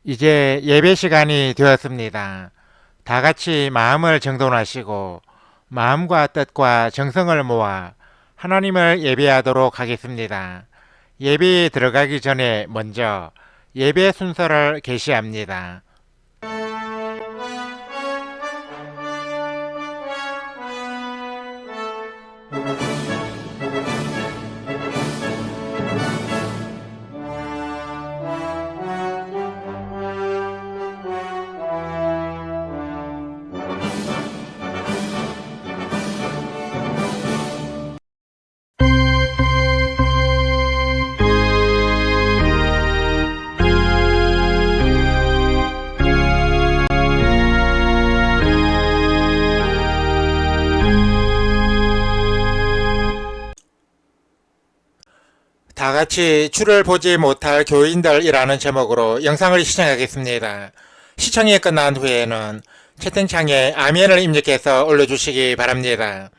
이제 예배 시간이 되었습니다. 다 같이 마음을 정돈하시고 마음과 뜻과 정성을 모아 하나님을 예배하도록 하겠습니다. 예배에 들어가기 전에 먼저 예배 순서를 게시합니다. 다 같이 주를 보지 못할 교인들이라는 제목으로 영상을 시청하겠습니다. 시청이 끝난 후에는 채팅창에 아멘을 입력해서 올려주시기 바랍니다.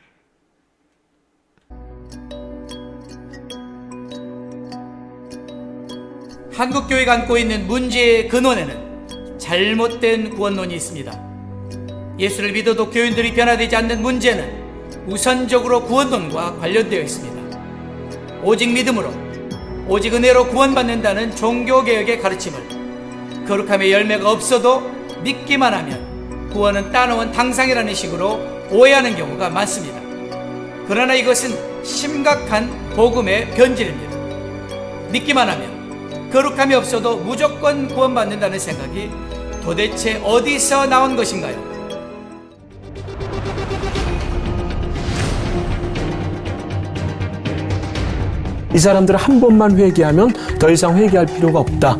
한국교회가 안고 있는 문제의 근원에는 잘못된 구원론이 있습니다. 예수를 믿어도 교인들이 변화되지 않는 문제는 우선적으로 구원론과 관련되어 있습니다. 오직 믿음으로, 오직 은혜로 구원받는다는 종교개혁의 가르침을 거룩함의 열매가 없어도 믿기만 하면 구원은 따놓은 당상이라는 식으로 오해하는 경우가 많습니다. 그러나 이것은 심각한 복음의 변질입니다. 믿기만 하면 거룩함이 없어도 무조건 구원받는다는 생각이 도대체 어디서 나온 것인가요? 이 사람들은 한 번만 회개하면 더 이상 회개할 필요가 없다.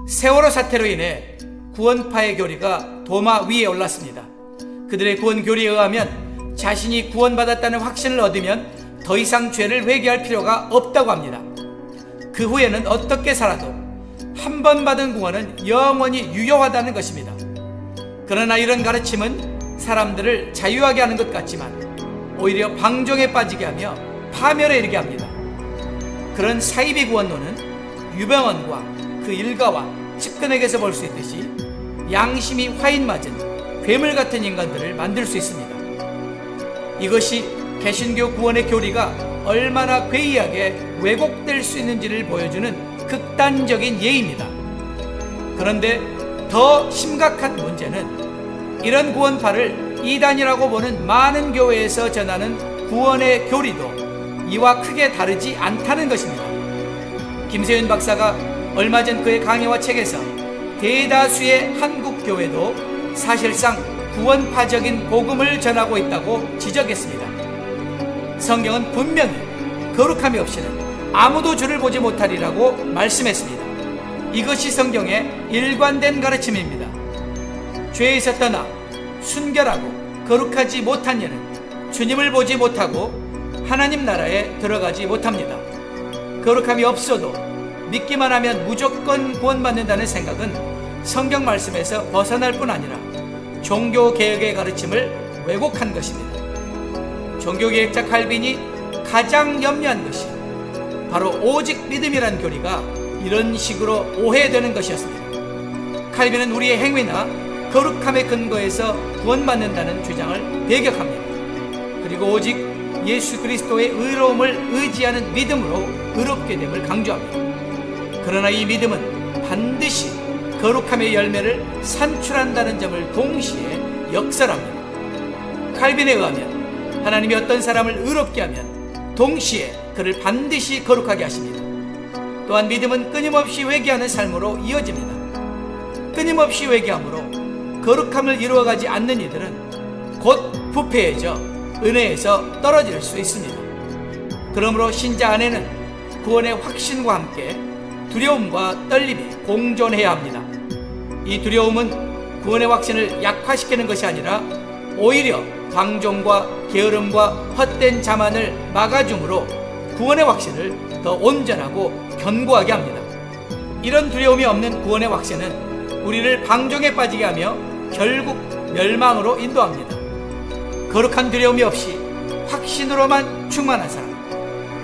세월호 사태로 인해 구원파의 교리가 도마 위에 올랐습니다. 그들의 구원 교리에 의하면 자신이 구원받았다는 확신을 얻으면 더 이상 죄를 회개할 필요가 없다고 합니다. 그 후에는 어떻게 살아도 한 번 받은 구원은 영원히 유효하다는 것입니다. 그러나 이런 가르침은 사람들을 자유하게 하는 것 같지만 오히려 방종에 빠지게 하며 파멸에 이르게 합니다. 그런 사이비 구원론은 유병언과 그 일가와 측근에게서 볼 수 있듯이 양심이 화인 맞은 괴물 같은 인간들을 만들 수 있습니다. 이것이 개신교 구원의 교리가 얼마나 괴이하게 왜곡될 수 있는지를 보여주는 극단적인 예입니다. 그런데 더 심각한 문제는 이런 구원파를 이단이라고 보는 많은 교회에서 전하는 구원의 교리도 이와 크게 다르지 않다는 것입니다. 김세윤 박사가 얼마 전 그의 강의와 책에서 대다수의 한국 교회도 사실상 구원파적인 복음을 전하고 있다고 지적했습니다. 성경은 분명히 거룩함이 없이는 아무도 주를 보지 못하리라고 말씀했습니다. 이것이 성경의 일관된 가르침입니다. 죄에서 떠나 순결하고 거룩하지 못한 이는 주님을 보지 못하고 하나님 나라에 들어가지 못합니다. 거룩함이 없어도 믿기만 하면 무조건 구원받는다는 생각은 성경 말씀에서 벗어날 뿐 아니라 종교개혁의 가르침을 왜곡한 것입니다. 종교개혁자 칼빈이 가장 염려한 것이 바로 오직 믿음이란 교리가 이런 식으로 오해되는 것이었습니다. 칼빈은 우리의 행위나 거룩함의 근거에서 구원받는다는 주장을 배격합니다. 그리고 오직 예수 그리스도의 의로움을 의지하는 믿음으로 의롭게 됨을 강조합니다. 그러나 이 믿음은 반드시 거룩함의 열매를 산출한다는 점을 동시에 역설합니다. 칼빈에 의하면 하나님이 어떤 사람을 의롭게 하면 동시에 그를 반드시 거룩하게 하십니다. 또한 믿음은 끊임없이 회개하는 삶으로 이어집니다. 끊임없이 회개함으로 거룩함을 이루어가지 않는 이들은 곧 부패해져 은혜에서 떨어질 수 있습니다. 그러므로 신자 안에는 구원의 확신과 함께 두려움과 떨림이 공존해야 합니다. 이 두려움은 구원의 확신을 약화시키는 것이 아니라 오히려 방종과 게으름과 헛된 자만을 막아줌으로 구원의 확신을 더 온전하고 견고하게 합니다. 이런 두려움이 없는 구원의 확신은 우리를 방종에 빠지게 하며 결국 멸망으로 인도합니다. 거룩한 두려움이 없이 확신으로만 충만한 사람,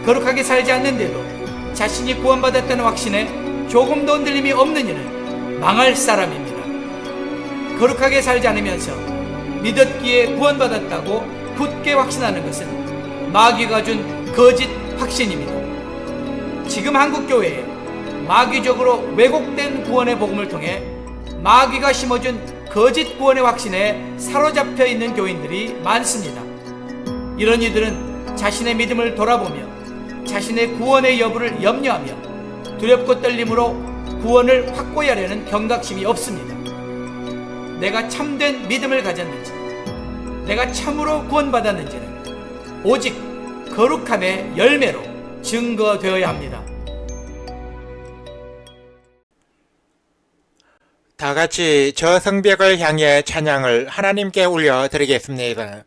거룩하게 살지 않는데도 자신이 구원받았다는 확신에 조금도 흔들림이 없는 이는 망할 사람입니다. 거룩하게 살지 않으면서 믿었기에 구원받았다고 굳게 확신하는 것은 마귀가 준 거짓 확신입니다. 지금 한국교회에 마귀적으로 왜곡된 구원의 복음을 통해 마귀가 심어준 거짓 구원의 확신에 사로잡혀 있는 교인들이 많습니다. 이런 이들은 자신의 믿음을 돌아보며 자신의 구원의 여부를 염려하며 두렵고 떨림으로 구원을 확고히 하려는 경각심이 없습니다. 내가 참된 믿음을 가졌는지, 내가 참으로 구원받았는지는 오직 거룩함의 열매로 증거되어야 합니다. 다 같이 저 성벽을 향해 찬양을 하나님께 올려드리겠습니다.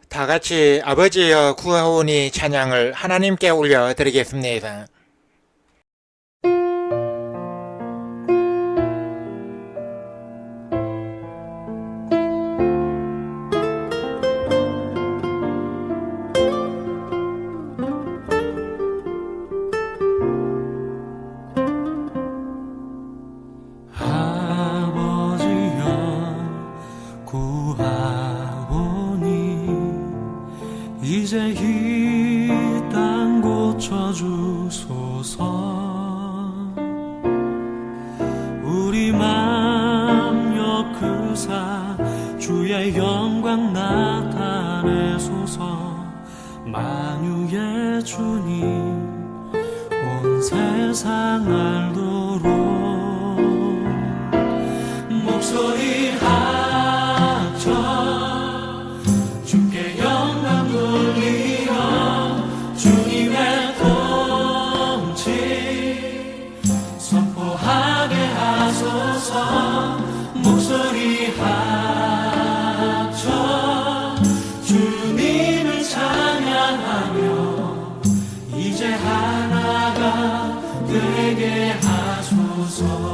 다 같이 아버지여 구하오니 찬양을 하나님께 올려드리겠습니다. 이제 이 땅 고쳐주소서. 우리 맘 역으사 주의 영광 나타내소서. 만유의 주님 온 세상 알도록 목소리 합쳐 주께 영광 돌리며 주님의 통치 선포하게 하소서. 목소리 합쳐 주님을 찬양하며 이제 하나가 되게 하소서.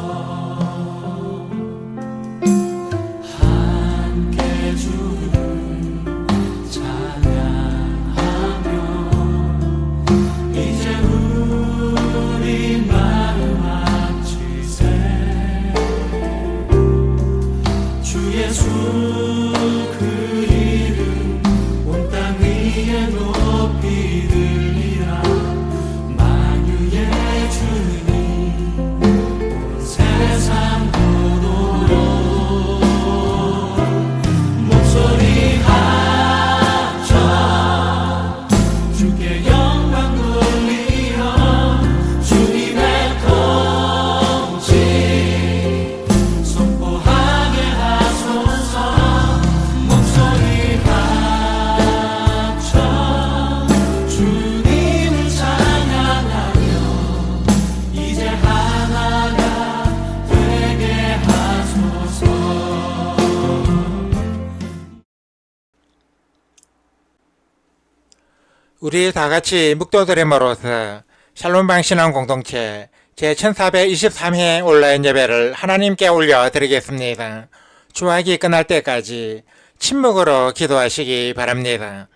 우리 다같이 묵도드림으로써 샬롬방 신앙 공동체 제1423회 온라인 예배를 하나님께 올려드리겠습니다. 주학이 끝날 때까지 침묵으로 기도하시기 바랍니다.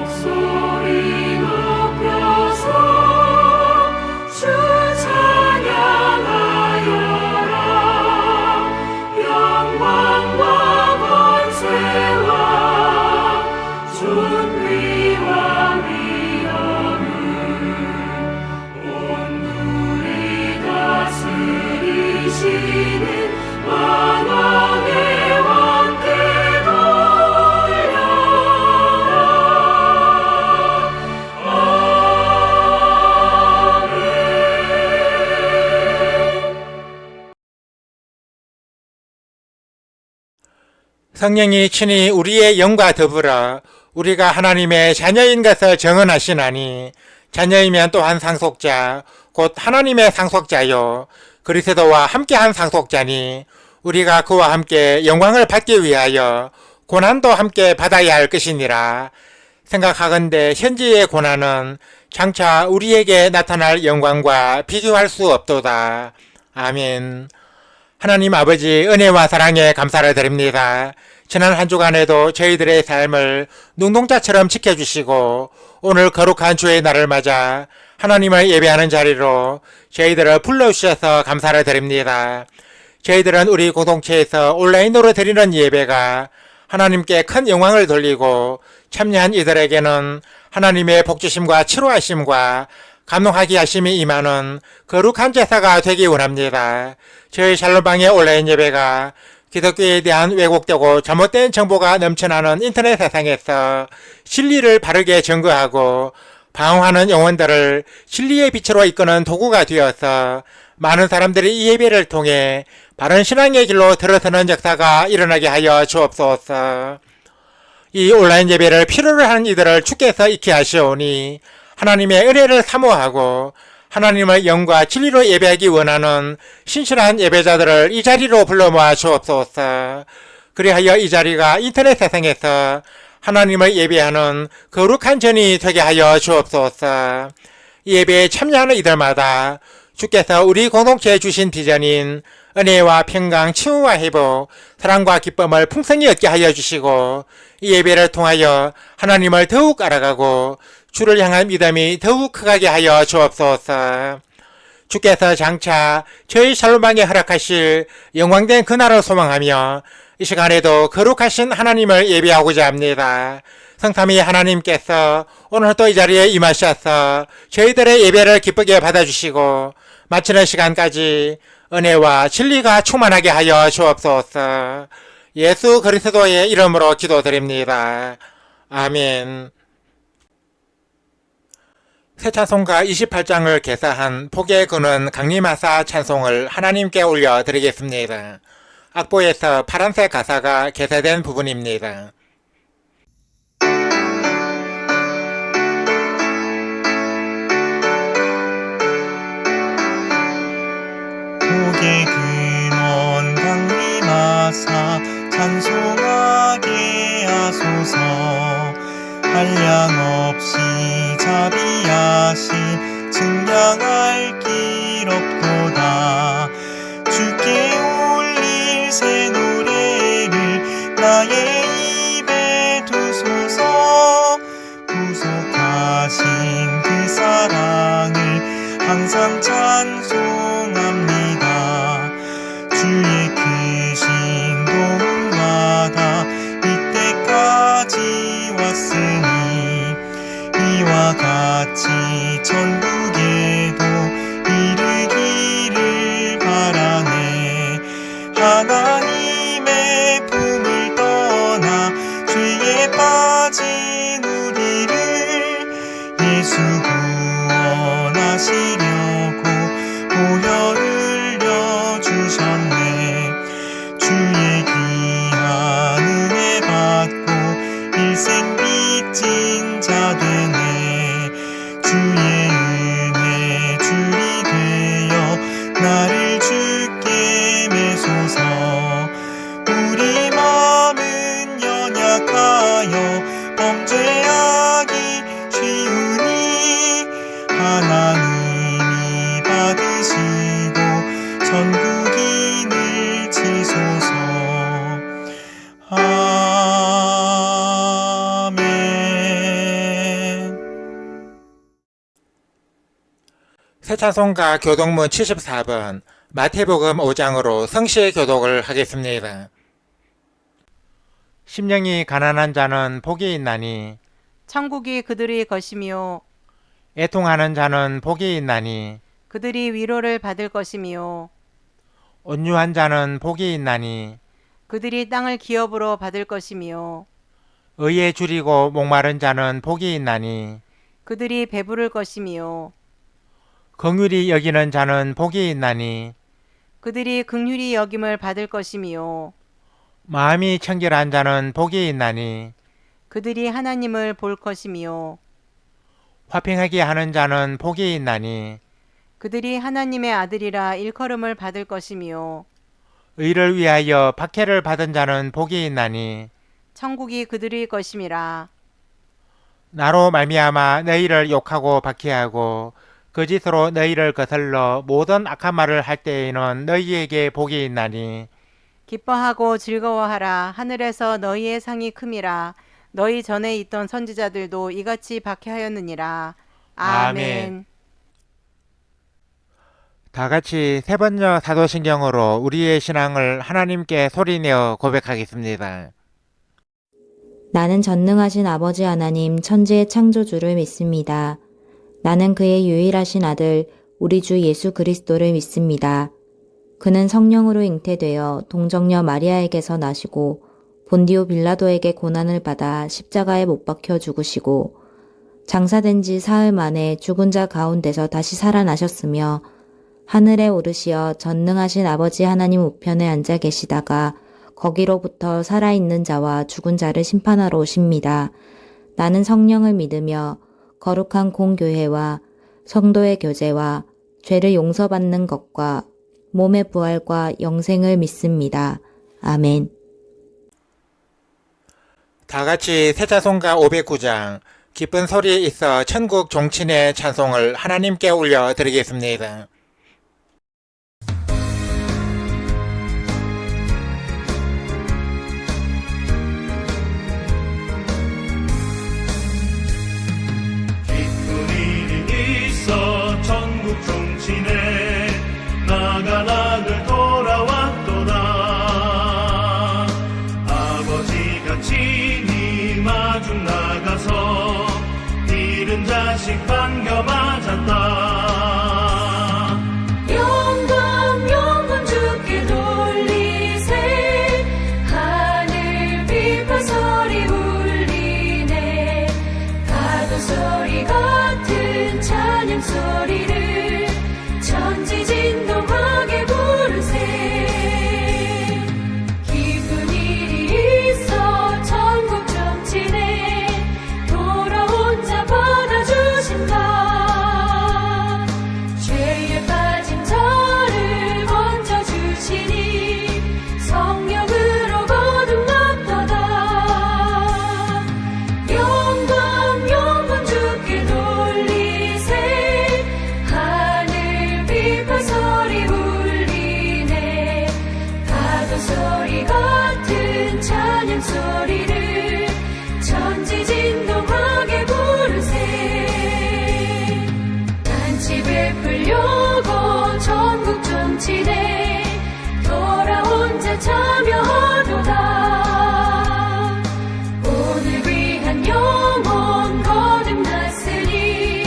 목소리 높여서 주 찬양하여라. 영광과 권세와 존귀와 위엄을 온 물이 다스리시는 만왕의 왕께 성령이 친히 우리의 영과 더불어 우리가 하나님의 자녀인 것을 증언하시나니 자녀이면 또한 상속자 곧 하나님의 상속자요 그리스도와 함께한 상속자니 우리가 그와 함께 영광을 받기 위하여 고난도 함께 받아야 할 것이니라. 생각하건대 현재의 고난은 장차 우리에게 나타날 영광과 비교할 수 없도다. 아멘. 하나님 아버지 은혜와 사랑에 감사를 드립니다. 지난 한 주간에도 저희들의 삶을 눈동자처럼 지켜주시고 오늘 거룩한 주의 날을 맞아 하나님을 예배하는 자리로 저희들을 불러주셔서 감사를 드립니다. 저희들은 우리 공동체에서 온라인으로 드리는 예배가 하나님께 큰 영광을 돌리고 참여한 이들에게는 하나님의 복주심과 치료하심과 감동하게 하심이 임하는 거룩한 제사가 되기 원합니다. 저희 샬롬방의 온라인 예배가 기독교에 대한 왜곡되고 잘못된 정보가 넘쳐나는 인터넷 세상에서 진리를 바르게 증거하고 방황하는 영혼들을 진리의 빛으로 이끄는 도구가 되어서 많은 사람들이 이 예배를 통해 바른 신앙의 길로 들어서는 역사가 일어나게 하여 주옵소서. 이 온라인 예배를 필요로 하는 이들을 주께서 익히 하시오니 하나님의 은혜를 사모하고 하나님의 영과 진리로 예배하기 원하는 신실한 예배자들을 이 자리로 불러 모아 주옵소서. 그리하여 이 자리가 인터넷 세상에서 하나님을 예배하는 거룩한 전이 되게 하여 주옵소서. 이 예배에 참여하는 이들마다 주께서 우리 공동체에 주신 비전인 은혜와 평강, 치유와 회복, 사랑과 기쁨을 풍성히 얻게 하여 주시고 이 예배를 통하여 하나님을 더욱 알아가고 주를 향한 믿음이 더욱 크게 하여 주옵소서. 주께서 장차 저희 샬롬방에 허락하실 영광된 그날을 소망하며 이 시간에도 거룩하신 하나님을 예배하고자 합니다. 성삼위 하나님께서 오늘 또 이 자리에 임하셔서 저희들의 예배를 기쁘게 받아주시고 마치는 시간까지 은혜와 진리가 충만하게 하여 주옵소서. 예수 그리스도의 이름으로 기도드립니다. 아멘. 새 찬송가 28장을 개사한 복의 근원 강림하사 찬송을 하나님께 올려드리겠습니다. 악보에서 파란색 가사가 개사된 부분입니다. 복의 근원 강림하사 찬송하게 하소서. 한량없이 자비하심 증량할 길 없도다. 주께 올릴 새 노래를 나의 입에 두소서. 구속하신 그 사랑을 항상 찬송합니다. 주의 크신 도움마다 이때까지 왔으니 이와 같이 천국에도 이르기를 바라네. 하나님의 품을 떠나 죄에 빠진 우리를 예수 구원하시려고 보혈 흘려 주셨네. 주의 귀한 은혜 받고 일생 빚진 자 되네. 주의 은혜 줄이 되어 나를 주께 매소서. 우리 마음은 새 찬송가 교독문 74번 마태복음 5장으로 성시 교독을 하겠습니다. 심령이 가난한 자는 복이 있나니 천국이 그들의 것이며 애통하는 자는 복이 있나니 그들이 위로를 받을 것이며 온유한 자는 복이 있나니 그들이 땅을 기업으로 받을 것이며 의에 줄이고 목마른 자는 복이 있나니 그들이 배부를 것이며 긍휼히 여기는 자는 복이 있나니 그들이 긍휼히 여김을 받을 것이며 마음이 청결한 자는 복이 있나니 그들이 하나님을 볼 것이며 화평하게 하는 자는 복이 있나니 그들이 하나님의 아들이라 일컬음을 받을 것이며 의를 위하여 박해를 받은 자는 복이 있나니 천국이 그들의 것임이라. 나로 말미암아 너희를 욕하고 박해하고 거짓으로 너희를 거슬러 모든 악한 말을 할 때에는 너희에게 복이 있나니 기뻐하고 즐거워하라. 하늘에서 너희의 상이 큼이라. 너희 전에 있던 선지자들도 이같이 박해하였느니라. 아멘. 다 같이 세 번째 사도신경으로 우리의 신앙을 하나님께 소리내어 고백하겠습니다. 나는 전능하신 아버지 하나님 천지의 창조주를 믿습니다. 나는 그의 유일하신 아들 우리 주 예수 그리스도를 믿습니다. 그는 성령으로 잉태되어 동정녀 마리아에게서 나시고 본디오 빌라도에게 고난을 받아 십자가에 못 박혀 죽으시고 장사된 지 사흘 만에 죽은 자 가운데서 다시 살아나셨으며 하늘에 오르시어 전능하신 아버지 하나님 우편에 앉아 계시다가 거기로부터 살아있는 자와 죽은 자를 심판하러 오십니다. 나는 성령을 믿으며 거룩한 공교회와 성도의 교제와 죄를 용서받는 것과 몸의 부활과 영생을 믿습니다. 아멘. 다 같이 세자송가 509장 기쁜 소리 있어 천국 종친의 찬송을 하나님께 올려드리겠습니다. 천국 종친에 나간 아들 돌아왔도다. 아버지가 친히 마중 나가서 잃은 자식 반겨 맞았다. 영광 영광 주께 돌리세. 하늘 비파 소리 울리네. 파도 소리 같은 찬양 소리를 천지 진동하게 부르세. 기쁜 일이 있어 천국 정치네. 돌아온 자 받아주신다. 죄에 빠진 자를 건져주시니 성령으로 거듭났도다. 영광 영광 주께 돌리세. 하늘 비파 소리 울리네. 파도 소리 같은 찬양 소리를 천지 진동하게 부르세. 단치 베풀려고 천국 정치네. 돌아온 자 참여하도다. 오늘 위한 영혼 거듭났으니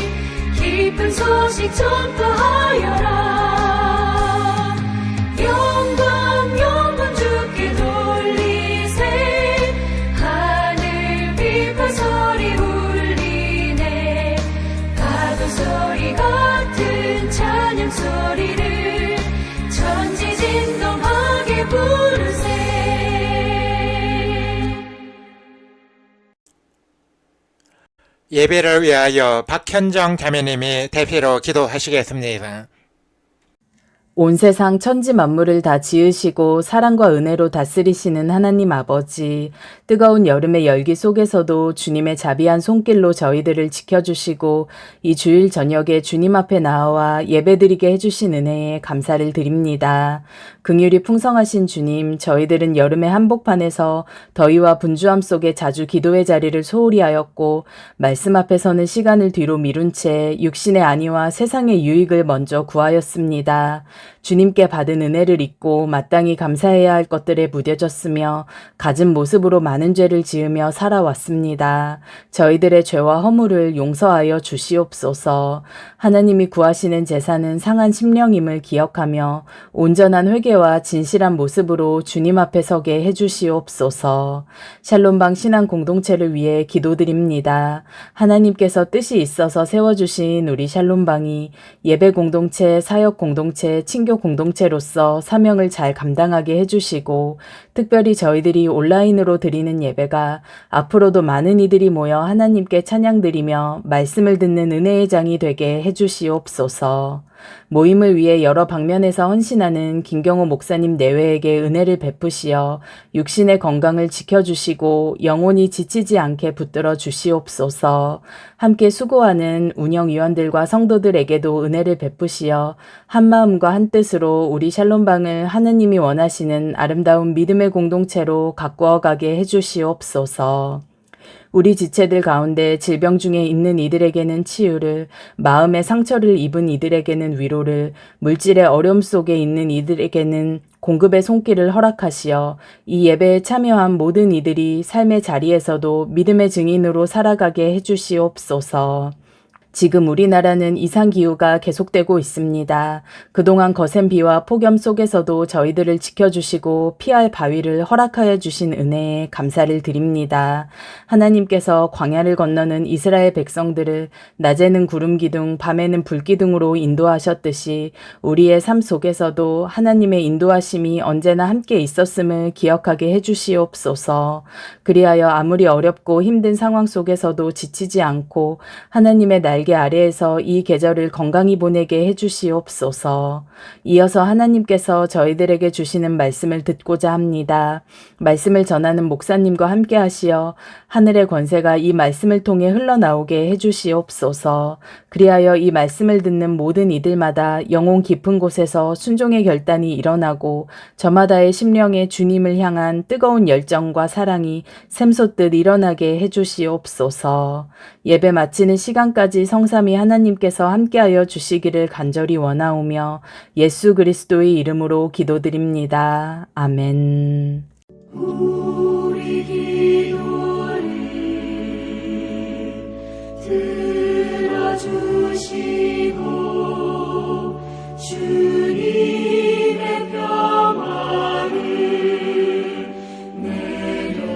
기쁜 소식 전파하여라. 영광 영광 주께 돌리세. 하늘 비파 소리 울리네. 파도 소리 같은 찬양 소리를 천지 진동하게 부르세. 예배를 위하여 박현정 자매님이 대표로 기도하시겠습니다. 온 세상 천지 만물을 다 지으시고 사랑과 은혜로 다스리시는 하나님 아버지, 뜨거운 여름의 열기 속에서도 주님의 자비한 손길로 저희들을 지켜주시고 이 주일 저녁에 주님 앞에 나와 예배드리게 해주신 은혜에 감사를 드립니다. 긍휼이 풍성하신 주님, 저희들은 여름의 한복판에서 더위와 분주함 속에 자주 기도의 자리를 소홀히 하였고 말씀 앞에 서는 시간을 뒤로 미룬 채 육신의 안위와 세상의 유익을 먼저 구하였습니다. 주님께 받은 은혜를 잊고 마땅히 감사해야 할 것들에 무뎌졌으며 갖은 모습으로 많은 죄를 지으며 살아왔습니다. 저희들의 죄와 허물을 용서하여 주시옵소서. 하나님이 구하시는 제사는 상한 심령임을 기억하며 온전한 회개와 진실한 모습으로 주님 앞에 서게 해주시옵소서. 샬롬방 신앙 공동체를 위해 기도드립니다. 하나님께서 뜻이 있어서 세워주신 우리 샬롬방이 예배 공동체, 사역 공동체, 친교 공동체로서 사명을 잘 감당하게 해주시고 특별히 저희들이 온라인으로 드리는 예배가 앞으로도 많은 이들이 모여 하나님께 찬양드리며 말씀을 듣는 은혜의 장이 되게 해주시옵소서. 모임을 위해 여러 방면에서 헌신하는 김경호 목사님 내외에게 은혜를 베푸시어 육신의 건강을 지켜주시고 영혼이 지치지 않게 붙들어 주시옵소서. 함께 수고하는 운영위원들과 성도들에게도 은혜를 베푸시어 한마음과 한뜻으로 우리 샬롬방을 하느님이 원하시는 아름다운 믿음의 공동체로 가꾸어 가게 해주시옵소서. 우리 지체들 가운데 질병 중에 있는 이들에게는 치유를, 마음의 상처를 입은 이들에게는 위로를, 물질의 어려움 속에 있는 이들에게는 공급의 손길을 허락하시어 이 예배에 참여한 모든 이들이 삶의 자리에서도 믿음의 증인으로 살아가게 해주시옵소서. 지금 우리나라는 이상기후가 계속되고 있습니다. 그동안 거센 비와 폭염 속에서도 저희들을 지켜주시고 피할 바위를 허락하여 주신 은혜에 감사를 드립니다. 하나님께서 광야를 건너는 이스라엘 백성들을 낮에는 구름기둥, 밤에는 불기둥으로 인도하셨듯이 우리의 삶 속에서도 하나님의 인도하심이 언제나 함께 있었음을 기억하게 해주시옵소서. 그리하여 아무리 어렵고 힘든 상황 속에서도 지치지 않고 하나님의 날개 아래에서 이 계절을 건강히 보내게 해주시옵소서. 이어서 하나님께서 저희들에게 주시는 말씀을 듣고자 합니다. 말씀을 전하는 목사님과 함께 하시어 하늘의 권세가 이 말씀을 통해 흘러나오게 해주시옵소서. 그리하여 이 말씀을 듣는 모든 이들마다 영혼 깊은 곳에서 순종의 결단이 일어나고 저마다의 심령에 주님을 향한 뜨거운 열정과 사랑이 샘솟듯 일어나게 해주시옵소서. 예배 마치는 시간까지 성삼위 하나님께서 함께하여 주시기를 간절히 원하오며 예수 그리스도의 이름으로 기도드립니다. 아멘. 우리 기도를 들어주시고 주님의 평화를 내려주소서.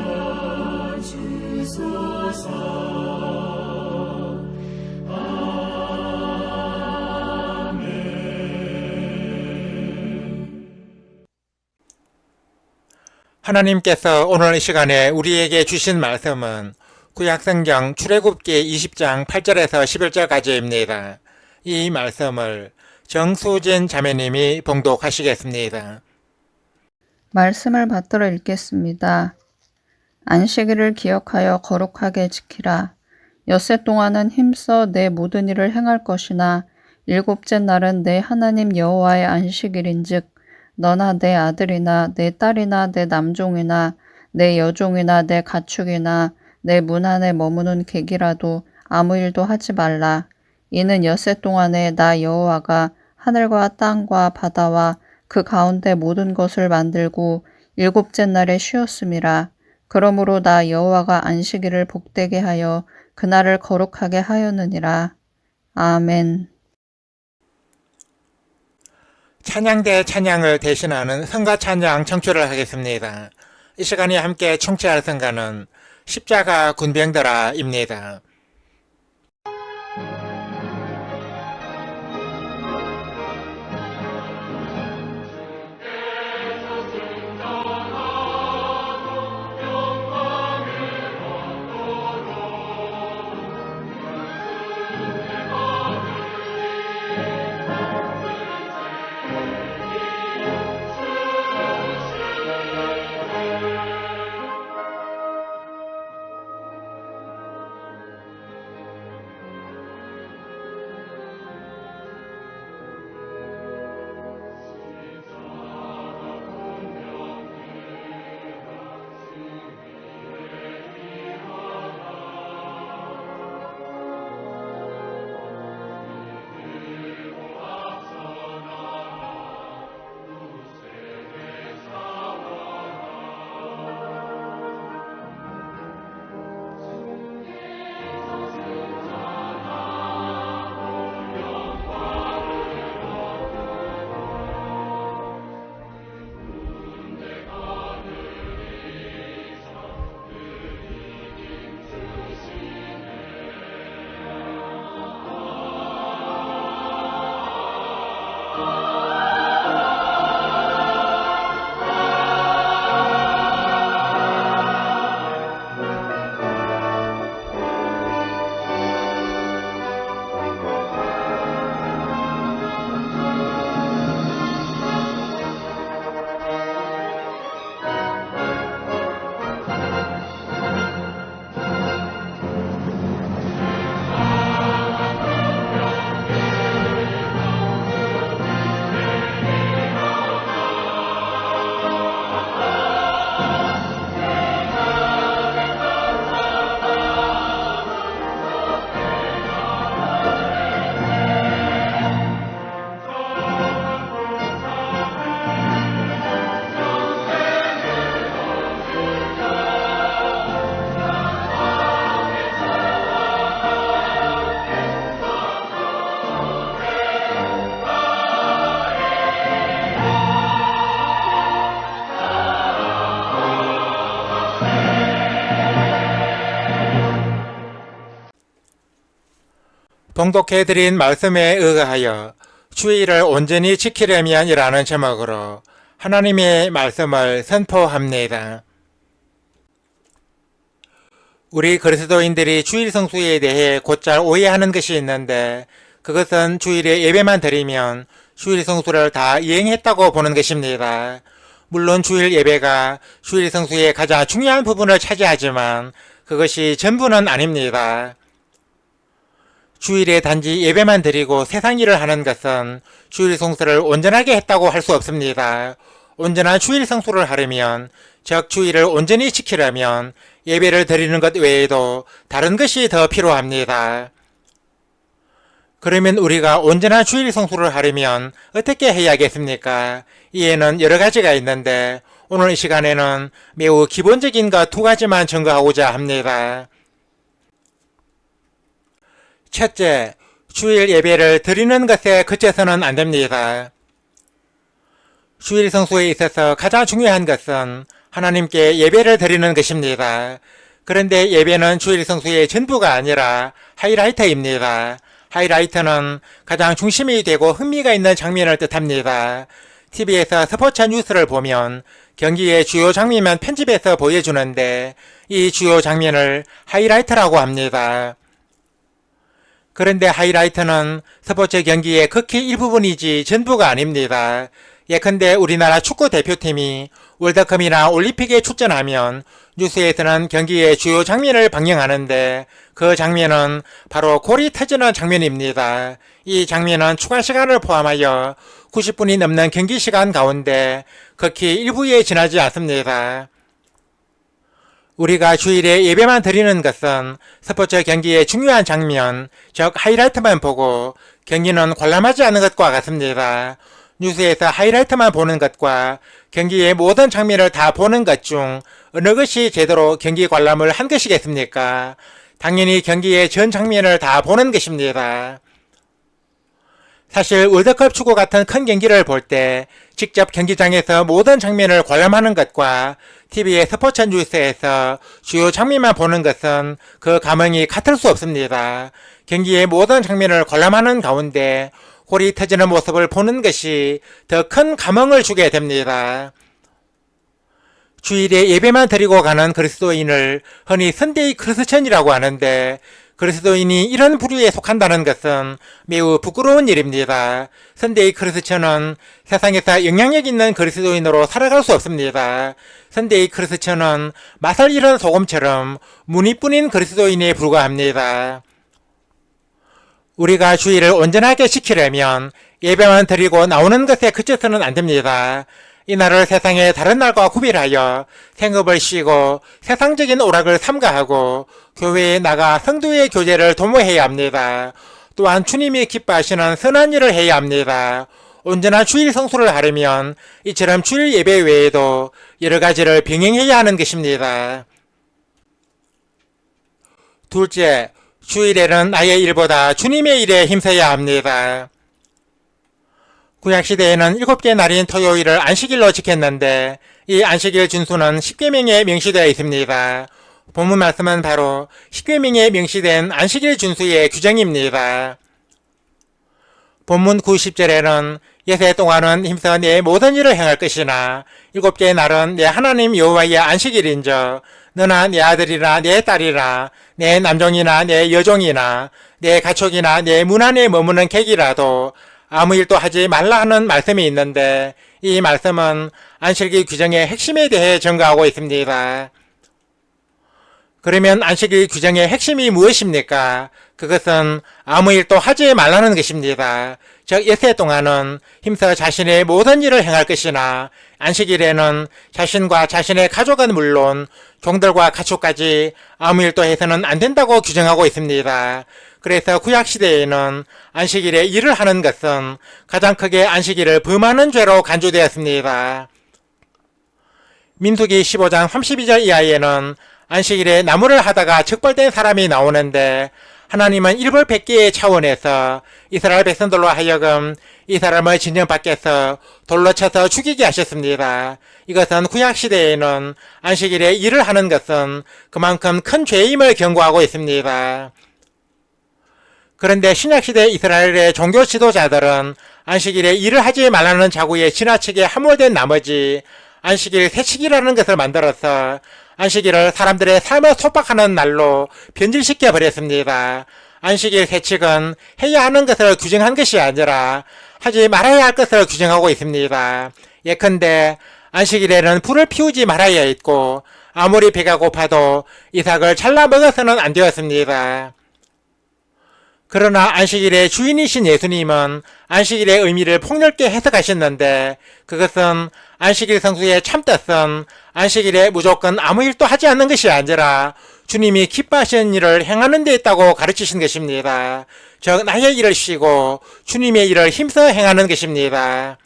하나님께서 오늘 이 시간에 우리에게 주신 말씀은 구약성경 출애굽기 20장 8절에서 11절까지입니다. 이 말씀을 정수진 자매님이 봉독하시겠습니다. 말씀을 받들어 읽겠습니다. 안식일을 기억하여 거룩하게 지키라. 엿새 동안은 힘써 내 모든 일을 행할 것이나 일곱째 날은 내 하나님 여호와의 안식일인즉 너나 내 아들이나 내 딸이나 내 남종이나 내 여종이나 내 가축이나 내 문 안에 머무는 객이라도 아무 일도 하지 말라. 이는 엿새 동안에 나 여호와가 하늘과 땅과 바다와 그 가운데 모든 것을 만들고 일곱째 날에 쉬었음이라. 그러므로 나 여호와가 안식일을 복되게 하여 그날을 거룩하게 하였느니라. 아멘. 찬양대 찬양을 대신하는 성가 찬양 청취를 하겠습니다. 이 시간에 함께 청취할 성가는 십자가 군병들아입니다. 봉독해드린 말씀에 의하여 주의를 온전히 지키려면이라는 제목으로 하나님의 말씀을 선포합니다. 우리 그리스도인들이 주일 성수에 대해 곧잘 오해하는 것이 있는데 그것은 주일에 예배만 드리면 주일 성수를 다 이행했다고 보는 것입니다. 물론 주일 예배가 주일 성수의 가장 중요한 부분을 차지하지만 그것이 전부는 아닙니다. 주일에 단지 예배만 드리고 세상 일을 하는 것은 주일 성수를 온전하게 했다고 할 수 없습니다. 온전한 주일 성수를 하려면, 즉 주일을 온전히 지키려면 예배를 드리는 것 외에도 다른 것이 더 필요합니다. 그러면 우리가 온전한 주일 성수를 하려면 어떻게 해야겠습니까? 이에는 여러 가지가 있는데 오늘 이 시간에는 매우 기본적인 것 2가지만 증거하고자 합니다. 첫째, 주일 예배를 드리는 것에 그쳐서는 안 됩니다. 주일 성수에 있어서 가장 중요한 것은 하나님께 예배를 드리는 것입니다. 그런데 예배는 주일 성수의 전부가 아니라 하이라이트입니다. 하이라이트는 가장 중심이 되고 흥미가 있는 장면을 뜻합니다. TV에서 스포츠 뉴스를 보면 경기의 주요 장면만 편집해서 보여주는데 이 주요 장면을 하이라이트라고 합니다. 그런데 하이라이트는 스포츠 경기의 극히 일부분이지 전부가 아닙니다. 예컨대 우리나라 축구 대표팀이 월드컵이나 올림픽에 출전하면 뉴스에서는 경기의 주요 장면을 방영하는데 그 장면은 바로 골이 터지는 장면입니다. 이 장면은 추가 시간을 포함하여 90분이 넘는 경기 시간 가운데 극히 일부에 지나지 않습니다. 우리가 주일에 예배만 드리는 것은 스포츠 경기의 중요한 장면, 즉 하이라이트만 보고 경기는 관람하지 않는 것과 같습니다. 뉴스에서 하이라이트만 보는 것과 경기의 모든 장면을 다 보는 것 중 어느 것이 제대로 경기 관람을 한 것이겠습니까? 당연히 경기의 전 장면을 다 보는 것입니다. 사실 월드컵 축구 같은 큰 경기를 볼 때 직접 경기장에서 모든 장면을 관람하는 것과 TV의 스포츠 뉴스에서 주요 장면만 보는 것은 그 감흥이 같을 수 없습니다. 경기의 모든 장면을 관람하는 가운데 골이 터지는 모습을 보는 것이 더 큰 감흥을 주게 됩니다. 주일에 예배만 드리고 가는 그리스도인을 흔히 선데이 크리스천이라고 하는데 그리스도인이 이런 부류에 속한다는 것은 매우 부끄러운 일입니다. 선데이 크리스천은 세상에서 영향력 있는 그리스도인으로 살아갈 수 없습니다. 선데이 크리스천은 맛을 잃은 소금처럼 무늬뿐인 그리스도인에 불과합니다. 우리가 주일을 온전하게 지키려면 예배만 드리고 나오는 것에 그쳐서는 안 됩니다. 이날을 세상의 다른 날과 구별하여 생업을 쉬고 세상적인 오락을 삼가하고 교회에 나가 성도의 교제를 도모해야 합니다. 또한 주님이 기뻐하시는 선한 일을 해야 합니다. 온전한 주일 성수를 하려면 이처럼 주일 예배 외에도 여러 가지를 병행해야 하는 것입니다. 둘째, 주일에는 나의 일보다 주님의 일에 힘써야 합니다. 구약시대에는 7개 날인 토요일을 안식일로 지켰는데 이 안식일 준수는 십계명에 명시되어 있습니다. 본문 말씀은 바로 십계명에 명시된 안식일 준수의 규정입니다. 본문 90절에는 예세 동안은 힘써 내 모든 일을 행할 것이나 7개의 날은 내 하나님 여호와의 안식일인저 너나 내 아들이나 내 딸이나 내 남종이나 내 여종이나 내 가축이나 내 문 안에 머무는 객이라도 아무 일도 하지 말라 하는 말씀이 있는데 이 말씀은 안식일 규정의 핵심에 대해 증거하고 있습니다. 그러면 안식일 규정의 핵심이 무엇입니까? 그것은 아무 일도 하지 말라는 것입니다. 즉 예세 동안은 힘써 자신의 모든 일을 행할 것이나 안식일에는 자신과 자신의 가족은 물론 종들과 가축까지 아무 일도 해서는 안 된다고 규정하고 있습니다. 그래서 구약시대에는 안식일에 일을 하는 것은 가장 크게 안식일을 범하는 죄로 간주되었습니다. 민수기 15장 32절 이하에는 안식일에 나무를 하다가 적발된 사람이 나오는데 하나님은 일벌백계의 차원에서 이스라엘 백성들로 하여금 이 사람을 진영 밖에서 돌로 쳐서 죽이게 하셨습니다. 이것은 구약시대에는 안식일에 일을 하는 것은 그만큼 큰 죄임을 경고하고 있습니다. 그런데 신약시대 이스라엘의 종교 지도자들은 안식일에 일을 하지 말라는 자구에 지나치게 함몰된 나머지 안식일 새치기라는 것을 만들어서 안식일을 사람들의 삶을 속박하는 날로 변질시켜 버렸습니다. 안식일 새칙은 해야 하는 것을 규정한 것이 아니라 하지 말아야 할 것을 규정하고 있습니다. 예컨대 안식일에는 불을 피우지 말아야 했고 아무리 배가 고파도 이삭을 잘라 먹어서는 안 되었습니다. 그러나 안식일의 주인이신 예수님은 안식일의 의미를 폭넓게 해석하셨는데 그것은 안식일 성수의 참뜻은 안식일에 무조건 아무 일도 하지 않는 것이 아니라 주님이 기뻐하시는 일을 행하는 데 있다고 가르치신 것입니다. 즉 나의 일을 쉬고 주님의 일을 힘써 행하는 것입니다.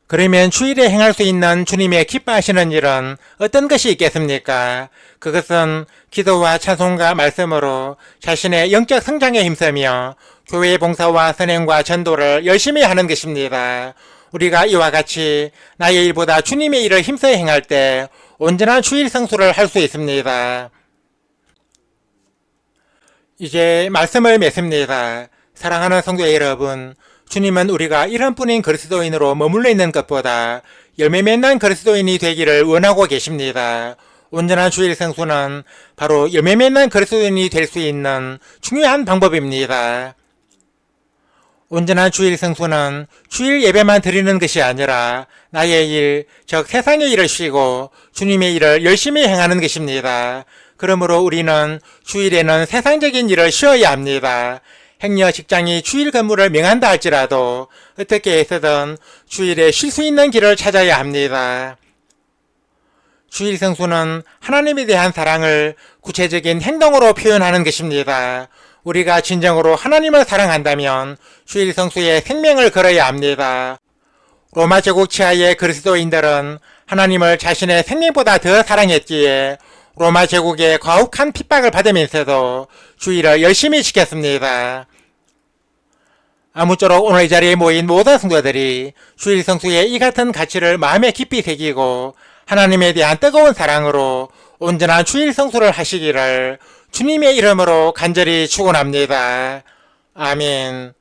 그러면 주일에 행할 수 있는 주님의 기뻐하시는 일은 어떤 것이 있겠습니까? 그것은 기도와 찬송과 말씀으로 자신의 영적 성장에 힘쓰며 교회 봉사와 선행과 전도를 열심히 하는 것입니다. 우리가 이와 같이 나의 일보다 주님의 일을 힘써 행할 때 온전한 주일 성수를 할 수 있습니다. 이제 말씀을 맺습니다. 사랑하는 성도 여러분, 주님은 우리가 이런 뿐인 그리스도인으로 머물러 있는 것보다 열매 맺는 그리스도인이 되기를 원하고 계십니다. 온전한 주일 성수는 바로 열매 맺는 그리스도인이 될 수 있는 중요한 방법입니다. 온전한 주일 성수는 주일 예배만 드리는 것이 아니라 나의 일, 즉 세상의 일을 쉬고 주님의 일을 열심히 행하는 것입니다. 그러므로 우리는 주일에는 세상적인 일을 쉬어야 합니다. 행여 직장이 주일 근무를 명한다 할지라도 어떻게 해서든 주일에 쉴 수 있는 길을 찾아야 합니다. 주일 성수는 하나님에 대한 사랑을 구체적인 행동으로 표현하는 것입니다. 우리가 진정으로 하나님을 사랑한다면 주일 성수에 생명을 걸어야 합니다. 로마 제국 치하의 그리스도인들은 하나님을 자신의 생명보다 더 사랑했기에 로마 제국의 가혹한 핍박을 받으면서도 주일을 열심히 지켰습니다. 아무쪼록 오늘 이 자리에 모인 모든 성도들이 주일 성수의 이 같은 가치를 마음에 깊이 새기고 하나님에 대한 뜨거운 사랑으로 온전한 주일 성수를 하시기를 주님의 이름으로 간절히 축원합니다. 아멘.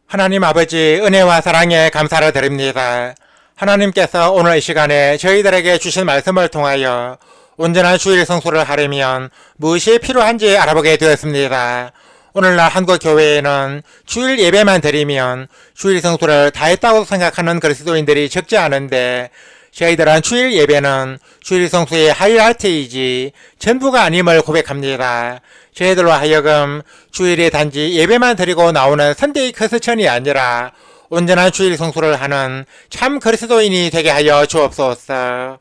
하나님 아버지 은혜와 사랑에 감사를 드립니다. 하나님께서 오늘 이 시간에 저희들에게 주신 말씀을 통하여 온전한 주일 성수를 하려면 무엇이 필요한지 알아보게 되었습니다. 오늘날 한국 교회에는 주일 예배만 드리면 주일 성수를 다 했다고 생각하는 그리스도인들이 적지 않은데 저희들은 주일 예배는 주일 성수의 하이라이트이지 전부가 아님을 고백합니다. 저희들로 하여금 주일에 단지 예배만 드리고 나오는 선데이 크리스천이 아니라 온전한 주일 성수를 하는 참 그리스도인이 되게 하여 주옵소서.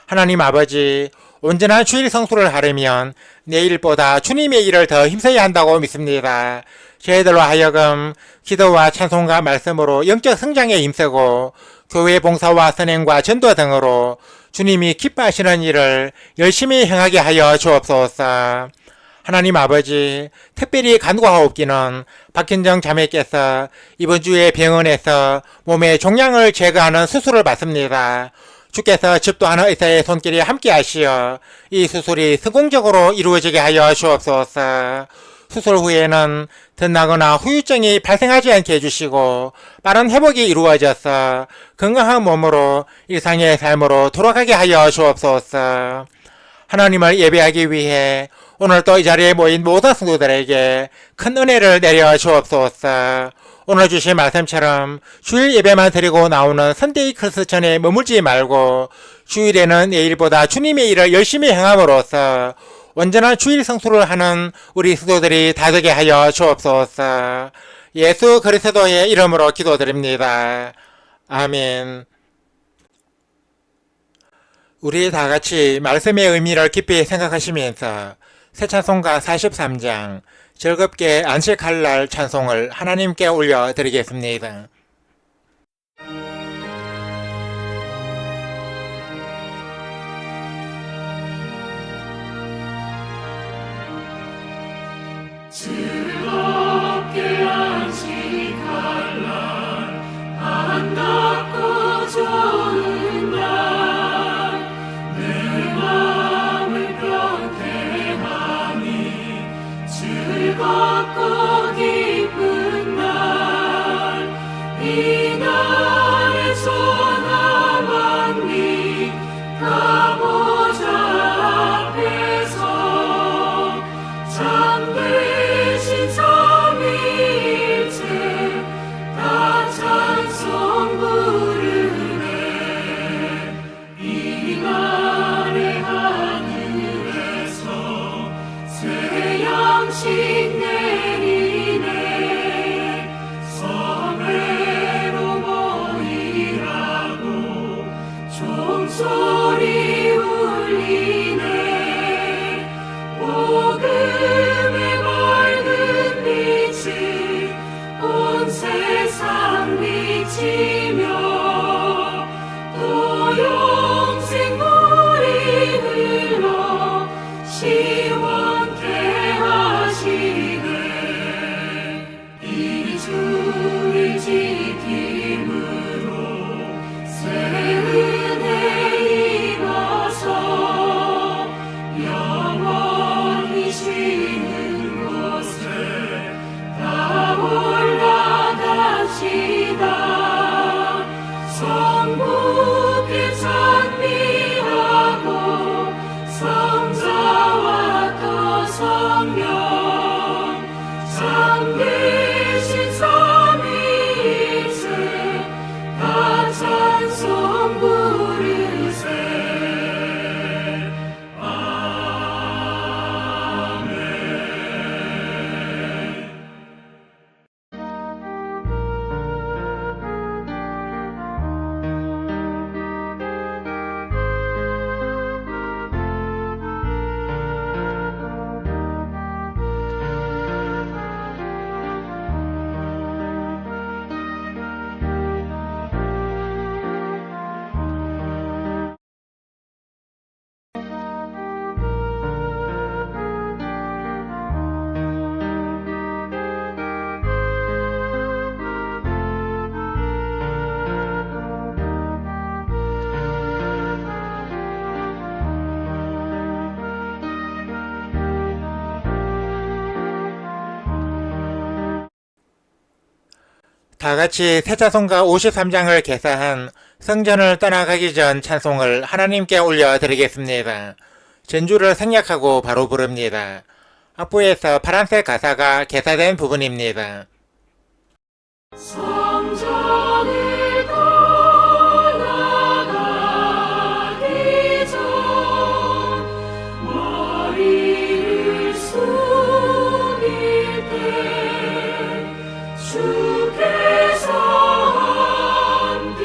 하나님 아버지, 온전한 주일 성수를 하려면 내 일보다 주님의 일을 더 힘써야 한다고 믿습니다. 저희들로 하여금 기도와 찬송과 말씀으로 영적 성장에 힘쓰고 교회 봉사와 선행과 전도 등으로 주님이 기뻐하시는 일을 열심히 행하게 하여 주옵소서. 하나님 아버지, 특별히 간구하옵기는 박현정 자매께서 이번 주에 병원에서 몸의 종양을 제거하는 수술을 받습니다. 주께서 집도하는 의사의 손길이 함께 하시어 이 수술이 성공적으로 이루어지게 하여 주옵소서. 수술 후에는 덧나거나 후유증이 발생하지 않게 해주시고 빠른 회복이 이루어져서 건강한 몸으로 일상의 삶으로 돌아가게 하여 주옵소서. 하나님을 예배하기 위해 오늘 또 이 자리에 모인 모든 성도들에게 큰 은혜를 내려 주옵소서. 오늘 주신 말씀처럼 주일 예배만 드리고 나오는 선데이 크리스천에 머물지 말고 주일에는 내일보다 주님의 일을 열심히 행함으로써 온전한 주일 성수를 하는 우리 성도들이 다 되게 하여 주옵소서. 예수 그리스도의 이름으로 기도드립니다. 아멘. 우리 다 같이 말씀의 의미를 깊이 생각하시면서 새 찬송가 43장 즐겁게 안식할 날 찬송을 하나님께 올려드리겠습니다. 즐겁게 안식할 날 아름답고 좋은 날 내 마음을 변케 이날의 전하 만민 가보자 앞에서 참되신 삼위일체 다 찬송 부르네. 이날의 하늘에서 새 양식 내리네. 성회로 모이라고 종소리 울리네. 복음의 밝은 빛이 온 세상 비치며 또 영생물이 흘러 시원케 하시네. 이 주를 지킴으로 새 은혜 입어서 영원히 쉬는 곳에 다 올라갑시다. 성부께 찬미하고 성자와 또 성령 참되신 삼위일체 다 찬송 부르세. 다 같이 세자성가 53장을 개사한 성전을 떠나가기 전 찬송을 하나님께 올려드리겠습니다. 전주를 생략하고 바로 부릅니다. 악보에서 파란색 가사가 개사된 부분입니다. 성전을 떠나가기 전 머리를 숙일 때 주께서 함께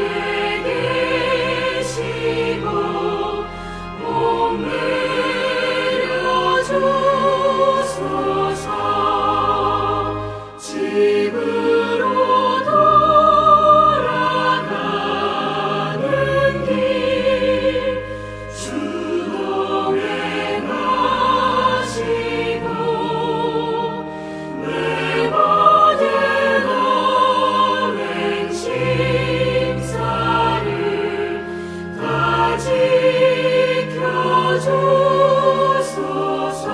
계시고 복 내려주소서. 집으로 돌아가는 길 주 동행하시고 내 모든 오랜 심사를 다 지켜주소서.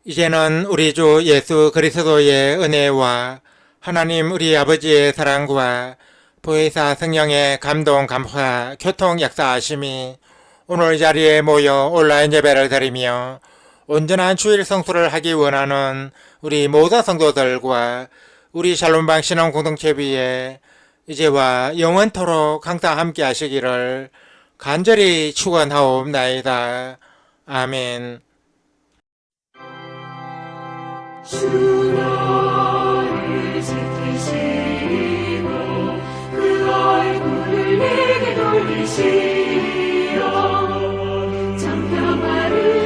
이제는 우리 주 예수 그리스도의 은혜와 하나님 우리 아버지의 사랑과 보혜사 성령의 감동 감화 교통 역사하심이 오늘 이 자리에 모여 온라인 예배를 드리며 온전한 주일 성수를 하기 원하는 우리 모든 성도들과 우리 샬롬방 신앙 공동체 위에 이제와 영원토록 항상 함께 하시기를 간절히 축원하옵나이다. 아멘. 주 너를 지키시고 그 얼굴을 내게 돌리시어 정평화를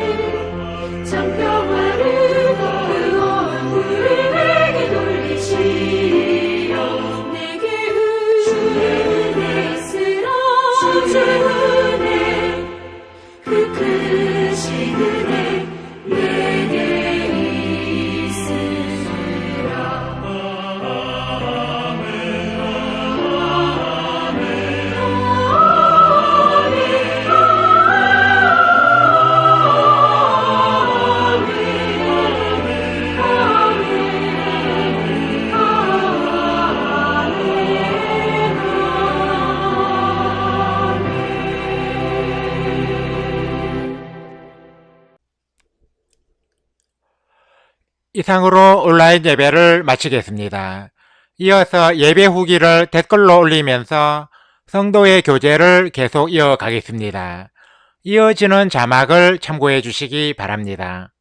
이상으로 온라인 예배를 마치겠습니다. 이어서 예배 후기를 댓글로 올리면서 성도의 교제를 계속 이어가겠습니다. 이어지는 자막을 참고해 주시기 바랍니다.